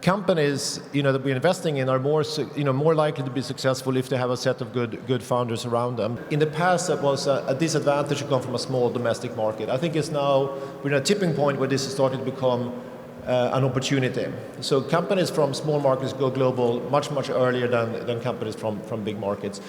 companies, that we're investing in are more likely to be successful if they have a set of good founders around them. In the past, that was a disadvantage to come from a small domestic market. I think it's now we're at a tipping point where this is starting to become an opportunity. So companies from small markets go global much earlier than companies from big markets.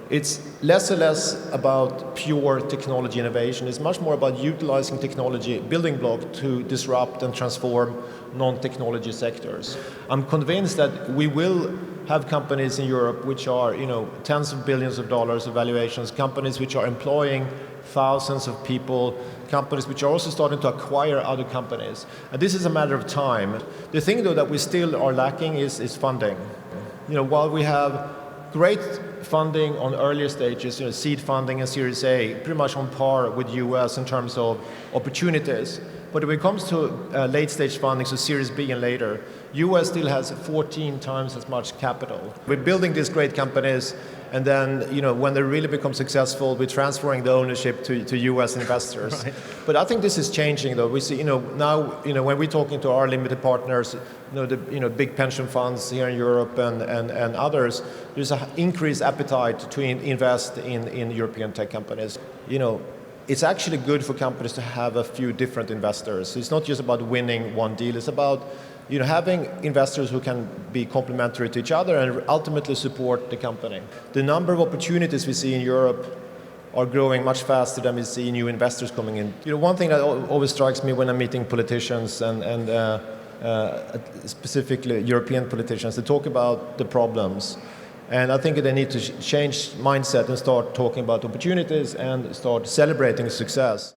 It's less and less about pure technology innovation. It's much more about utilizing technology, building block to disrupt and transform non-technology sectors. I'm convinced that we will have companies in Europe which are, tens of billions of dollars of valuations, companies which are employing thousands of people, companies which are also starting to acquire other companies. And this is a matter of time. The thing, though, that we still are lacking is funding. While we have great funding on earlier stages, seed funding and Series A, pretty much on par with US in terms of opportunities. But when it comes to late stage funding, so Series B and later, US still has 14 times as much capital. We're building these great companies, and then when they really become successful, we're transferring the ownership to US investors. Right. But I think this is changing, though. We see now when we're talking to our limited partners, the big pension funds here in Europe and others, there's an increased appetite to invest in European tech companies. It's actually good for companies to have a few different investors. It's not just about winning one deal. It's about having investors who can be complementary to each other and ultimately support the company. The number of opportunities we see in Europe are growing much faster than we see new investors coming in. One thing that always strikes me when I'm meeting politicians and specifically European politicians, they talk about the problems. And I think they need to change mindset and start talking about opportunities and start celebrating success.